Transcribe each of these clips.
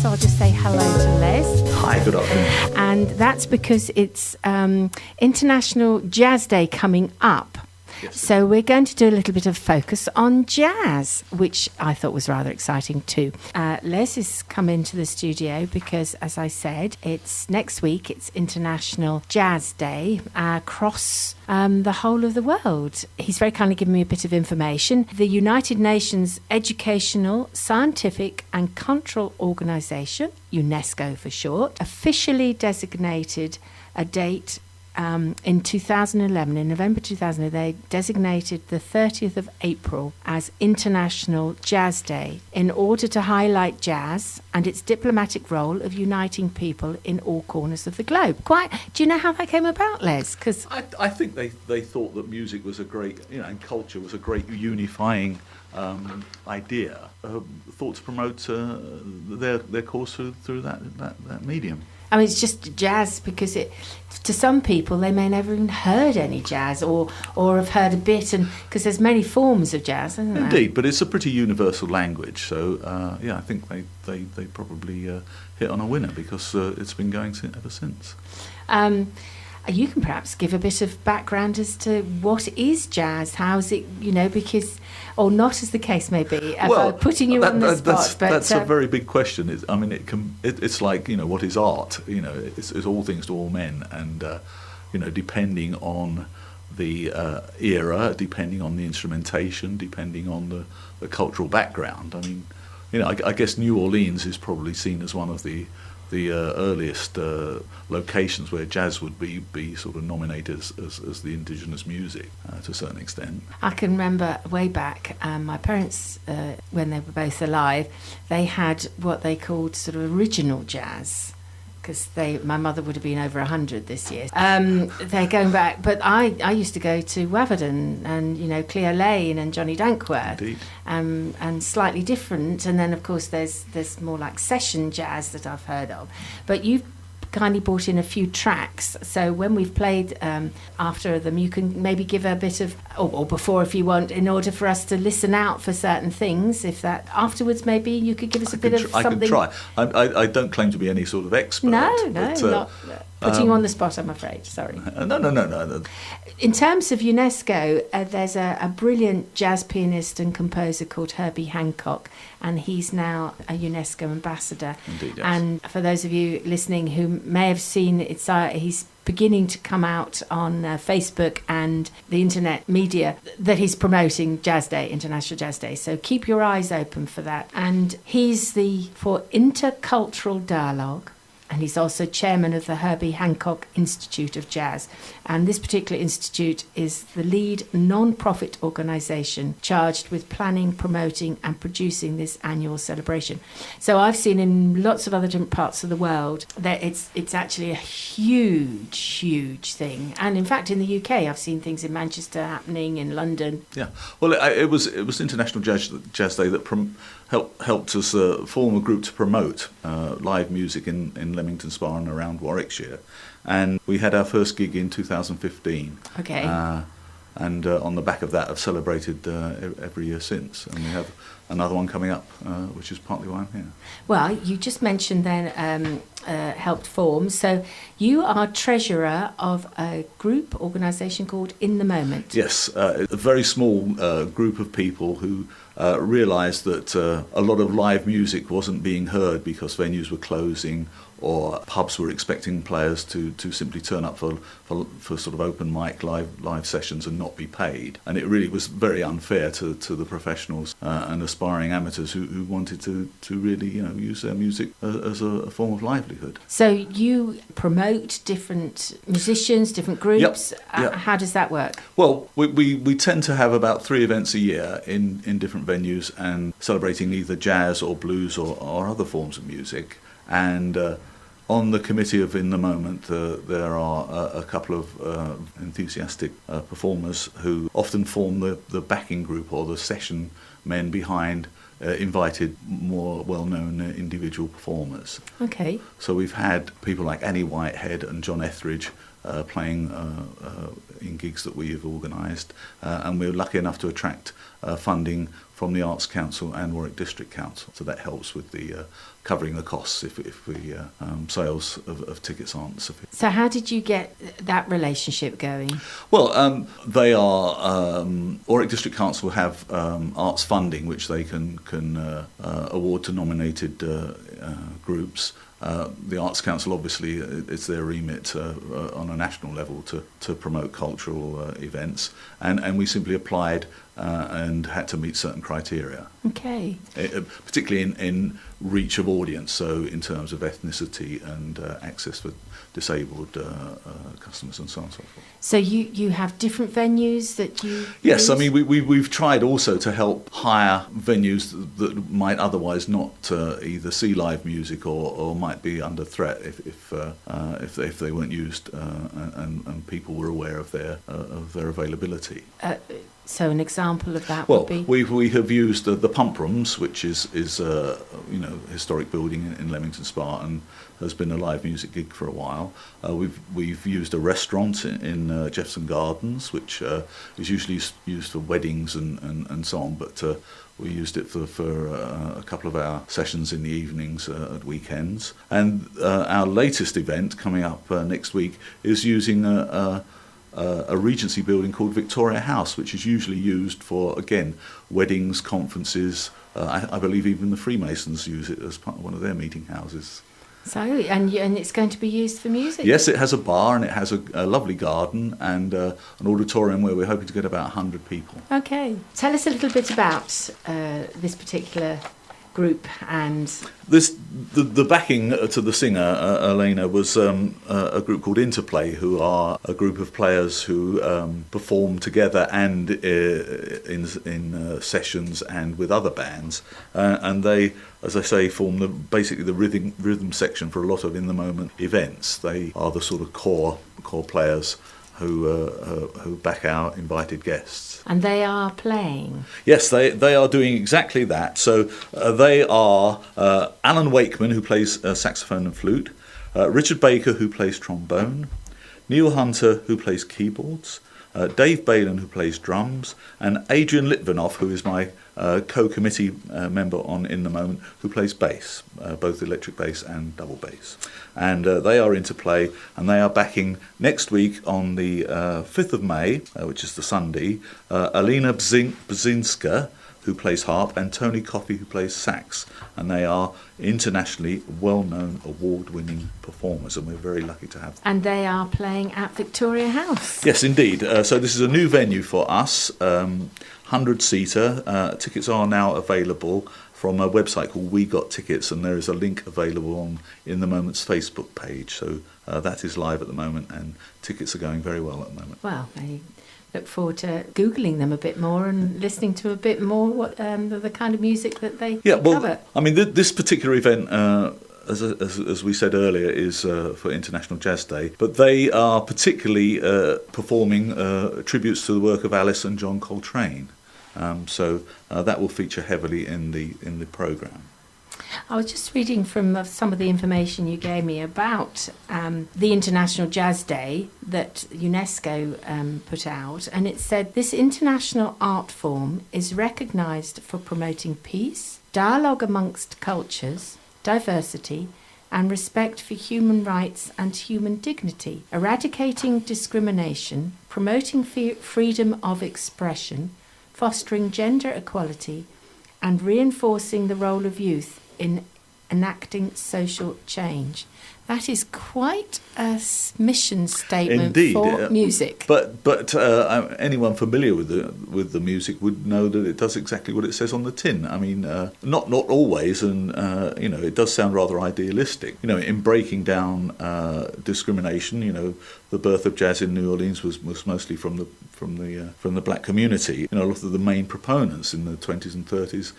so I'll just say hello to Les. Hi, good afternoon. And that's because it's International Jazz Day coming up. Yes. So we're going to do a little bit of focus on jazz, which I thought was rather exciting too. Les has come into the studio because, as I said, it's next week. It's International Jazz Day across the whole of the world. He's very kindly given me a bit of information. The United Nations Educational, Scientific and Cultural Organization, UNESCO for short, officially designated a date in 2011, in November 2000, they designated the 30th of April as International Jazz Day in order to highlight jazz and its diplomatic role of uniting people in all corners of the globe. Do you know how that came about, Les? Because I think they thought that music was a great, and culture was a great unifying idea. Thought to promote their cause through that medium. I mean, it's just jazz because to some people, they may never even heard any jazz or have heard a bit, and because there's many forms of jazz, isn't there? Indeed, but it's a pretty universal language. So, I think they probably hit on a winner because it's been going ever since. You can perhaps give a bit of background as to what is jazz, how's it, because, or not as the case may be, putting you on the spot. That's a very big question. It's like, what is art? It's all things to all men, and depending on the era, depending on the instrumentation, depending on the cultural background. I mean, I guess New Orleans is probably seen as one of the earliest locations where jazz would be sort of nominated as the indigenous music to a certain extent. I can remember way back, my parents, when they were both alive, they had what they called sort of original jazz, because my mother would have been over 100 this year. They're going back, but I used to go to Waverden and Cleo Lane and Johnny Dankworth, and slightly different. And then of course there's more like session jazz that I've heard of. But you've kindly brought in a few tracks, so when we've played after them, you can maybe give a bit of, or before if you want, in order for us to listen out for certain things. If that afterwards, maybe you could give us a bit of something. I can try. I don't claim to be any sort of expert. No, not putting you on the spot, I'm afraid. Sorry. No. In terms of UNESCO, there's a brilliant jazz pianist and composer called Herbie Hancock, and he's now a UNESCO ambassador. Indeed, yes. And for those of you listening who may have seen it, he's beginning to come out on Facebook and the internet media that he's promoting Jazz Day, International Jazz Day. So keep your eyes open for that. And he's for Intercultural Dialogue. And he's also chairman of the Herbie Hancock Institute of Jazz. And this particular institute is the lead non-profit organisation charged with planning, promoting and producing this annual celebration. So I've seen in lots of other different parts of the world that it's actually a huge thing. And in fact, in the UK, I've seen things in Manchester happening, in London. Yeah, well, it was International Jazz Day that helped us form a group to promote live music in Leamington Spa and around Warwickshire, and we had our first gig in 2015. Okay. And on the back of that, I've celebrated every year since, and we have another one coming up, which is partly why I'm here. Well, you just mentioned then helped form, so you are treasurer of a group organisation called In the Moment. Yes, a very small group of people who realised that a lot of live music wasn't being heard because venues were closing or pubs were expecting players to simply turn up for sort of open mic live sessions and not be paid. And it really was very unfair to the professionals and aspiring amateurs who wanted to really use their music as a form of livelihood. So you promote different musicians, different groups. Yep. How does that work? Well, we tend to have about 3 events a year in different venues and celebrating either jazz or blues or other forms of music. And on the committee of In the Moment, there are a couple of enthusiastic performers who often form the backing group or the session men behind invited more well-known individual performers. Okay. So we've had people like Annie Whitehead and John Etheridge playing in gigs that we have organised, and we're lucky enough to attract funding from the Arts Council and Warwick District Council. So that helps with the covering the costs if the sales of tickets aren't sufficient. So how did you get that relationship going? Well, they are Warwick District Council have arts funding which they can award to nominated groups. The Arts Council, obviously, it's their remit on a national level to promote cultural events, and we simply applied and had to meet certain criteria. Okay. Particularly in reach of audience, so in terms of ethnicity and access for disabled customers and so on and so forth. So you have different venues that you Yes, use? I mean we've tried also to help hire venues that might otherwise not either see live music or might be under threat if they weren't used and people were aware of their availability. So an example of that Well, would be? we have used the Pump Rooms, which is historic building in Leamington Spa and has been a live music gig for a while. We've used a restaurant in Jeffson Gardens, which is usually used for weddings and so on, but we used it for a couple of our sessions in the evenings at weekends. And our latest event coming up next week is using a Regency building called Victoria House, which is usually used for, again, weddings, conferences. I believe even the Freemasons use it as part of one of their meeting houses. So, and it's going to be used for music? Yes, it has a bar and it has a lovely garden and an auditorium where we're hoping to get about 100 people. Okay. Tell us a little bit about this particular group and... The backing to the singer, Elena, was a group called Interplay, who are a group of players who perform together and in sessions and with other bands. And they, as I say, form basically the rhythm section for a lot of in-the-moment events. They are the sort of core players who back our invited guests. And they are playing? Yes, they are doing exactly that. So they are Alan Wakeman, who plays saxophone and flute, Richard Baker, who plays trombone, Neil Hunter, who plays keyboards, Dave Balin, who plays drums, and Adrian Litvinoff, who is my co-committee member on In the Moment, who plays bass, both electric bass and double bass. And they are Interplay, and they are backing next week on the 5th of May, which is the Sunday, Alina Bzinska, who plays harp, and Tony Coffey, who plays sax. And they are internationally well-known, award-winning performers, and we're very lucky to have them. And they are playing at Victoria House? Yes, indeed. So this is a new venue for us, 100-seater. Tickets are now available from a website called We Got Tickets, and there is a link available on In the Moment's Facebook page. So that is live at the moment, and tickets are going very well at the moment. Well, I look forward to Googling them a bit more and listening to a bit more what the kind of music that they cover. I mean, this particular event, as we said earlier, is for International Jazz Day, but they are particularly performing tributes to the work of Alice and John Coltrane. So that will feature heavily in the programme. I was just reading from some of the information you gave me about the International Jazz Day that UNESCO put out, and it said this international art form is recognised for promoting peace, dialogue amongst cultures, diversity, and respect for human rights and human dignity, eradicating discrimination, promoting freedom of expression, fostering gender equality, and reinforcing the role of youth in enacting social change. That is quite a mission statement. Indeed, for music. But anyone familiar with the music would know that it does exactly what it says on the tin. I mean, not always, and it does sound rather idealistic. In breaking down discrimination, the birth of jazz in New Orleans was mostly from the black community. A lot of the main proponents in the 20s and 30s.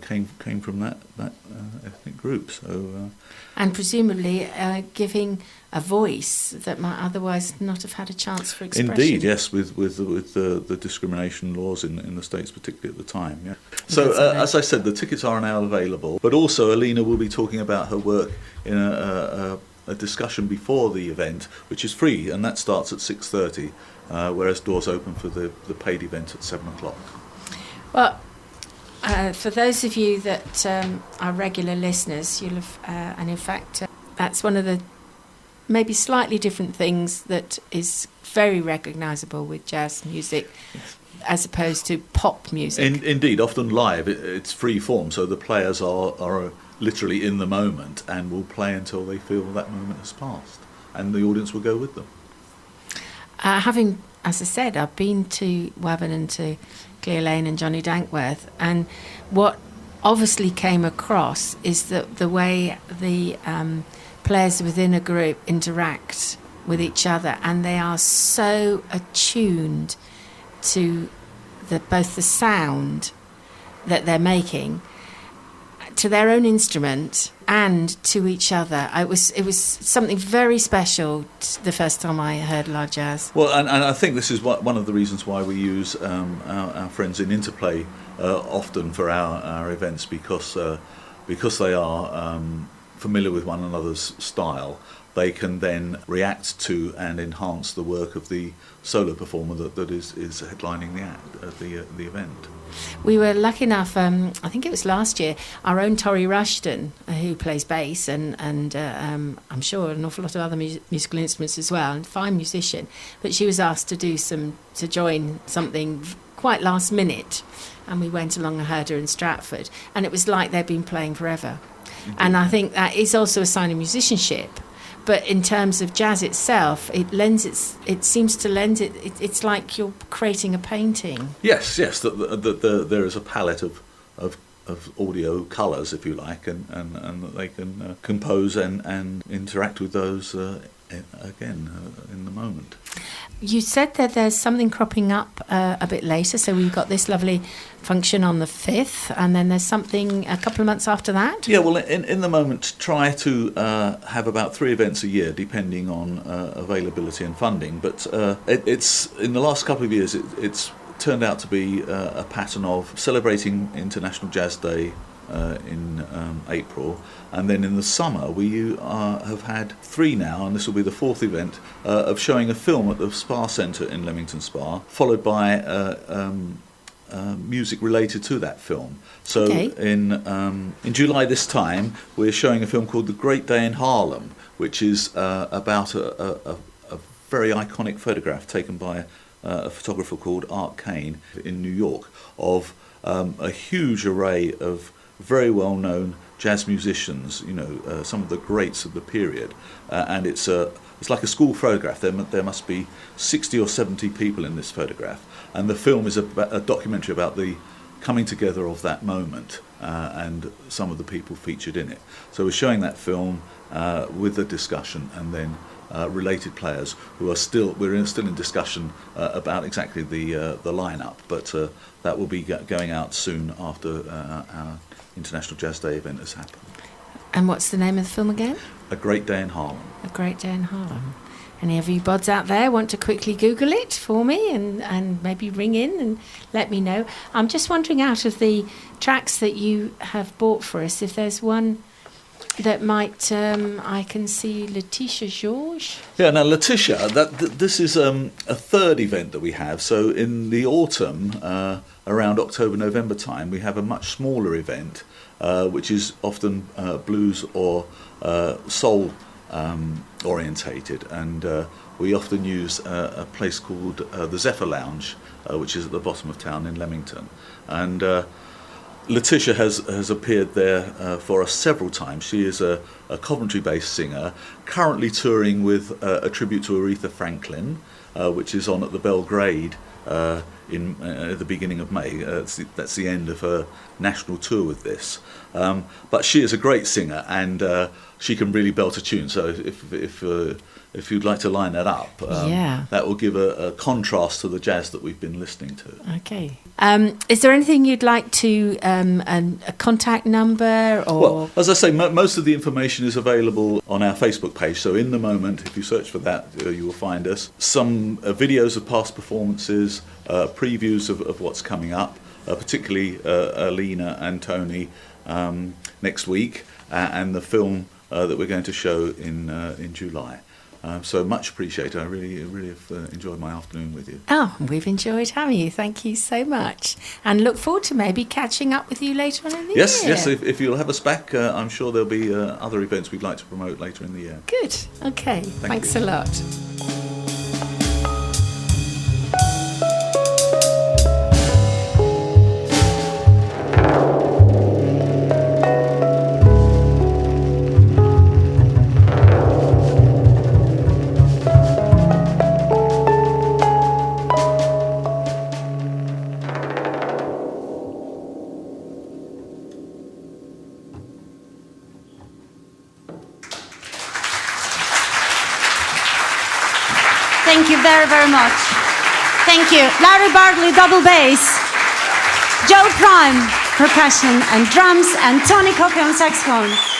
Came from that ethnic group. So, and presumably giving a voice that might otherwise not have had a chance for expression. Indeed, yes, with the discrimination laws in the States, particularly at the time. Yeah. So, as I said, the tickets are now available, but also Alina will be talking about her work in a discussion before the event, which is free, and that starts at 6:30, whereas doors open for the paid event at 7:00. Well, For those of you that are regular listeners, you'll have, and in fact, that's one of the maybe slightly different things that is very recognisable with jazz music, as opposed to pop music. Indeed, often live, it's free form, so the players are literally in the moment and will play until they feel that moment has passed, and the audience will go with them. Having, as I said, I've been to Wavin and to Clear Lane and Johnny Dankworth, and what obviously came across is that the way the players within a group interact with each other, and they are so attuned to both the sound that they're making, to their own instrument and to each other. It was something very special the first time I heard La Jazz. Well, and I think this is one of the reasons why we use our friends in Interplay often for our events, because they are familiar with one another's style. They can then react to and enhance the work of the solo performer that is headlining the act at the event. We were lucky enough, I think it was last year, our own Tori Rushton, who plays bass and I'm sure an awful lot of other musical instruments as well, and fine musician, but she was asked to join something quite last minute, and we went along and heard her in Stratford, and it was like they'd been playing forever. Indeed. And I think that is also a sign of musicianship. But in terms of jazz itself, it seems to lend it. It's like you're creating a painting. Yes. There is a palette of audio colours, if you like, and that they can compose and interact with those again in the moment. You said that there's something cropping up a bit later, so we've got this lovely function on the 5th, and then there's something a couple of months after that? Yeah, well, in the moment, try to have about 3 events a year, depending on availability and funding, but it's in the last couple of years, it's turned out to be a pattern of celebrating International Jazz Day in April, and then in the summer we have had 3 now, and this will be the 4th event of showing a film at the Spa Centre in Leamington Spa, followed by music related to that film. So okay. In July this time we're showing a film called The Great Day in Harlem, which is about a very iconic photograph taken by a photographer called Art Kane in New York of a huge array of very well-known jazz musicians, some of the greats of the period, and it's like a school photograph. There must be 60 or 70 people in this photograph, and the film is a documentary about the coming together of that moment and some of the people featured in it. So we're showing that film with a discussion, and then related players who are still in discussion about exactly the lineup, but that will be going out soon after our International Jazz Day event has happened. And what's the name of the film again? A Great Day in Harlem. A Great Day in Harlem. Any of you bods out there want to quickly Google it for me and maybe ring in and let me know? I'm just wondering, out of the tracks that you have bought for us, if there's one that might, I can see Letitia Georges. Yeah, now Letitia, this is a 3rd event that we have. So in the autumn, around October, November time, we have a much smaller event, which is often blues or soul orientated, and we often use a place called the Zephyr Lounge, which is at the bottom of town in Leamington, and Letitia has appeared there for us several times. She is a Coventry-based singer, currently touring with a tribute to Aretha Franklin, which is on at the Belgrade in the beginning of May. That's the end of her national tour with this. But she is a great singer, and she can really belt a tune. So if you'd like to line that up, that will give a contrast to the jazz that we've been listening to. Okay. Is there anything you'd like to, a contact number? Or? Well, as I say, most of the information is available on our Facebook page. So in the moment, if you search for that, you will find us. Some videos of past performances, previews of what's coming up, particularly Alina and Tony next week, and the film that we're going to show in July. So much appreciated. I really have enjoyed my afternoon with you. Oh, we've enjoyed having you. Thank you so much. And look forward to maybe catching up with you later on in the year. Yes, if you'll have us back, I'm sure there'll be other events we'd like to promote later in the year. Good. Okay. Thanks a lot. Thank you very, very much. Thank you. Larry Bartley, double bass. Joe Prime, percussion and drums, and Tony Cocker on saxophone.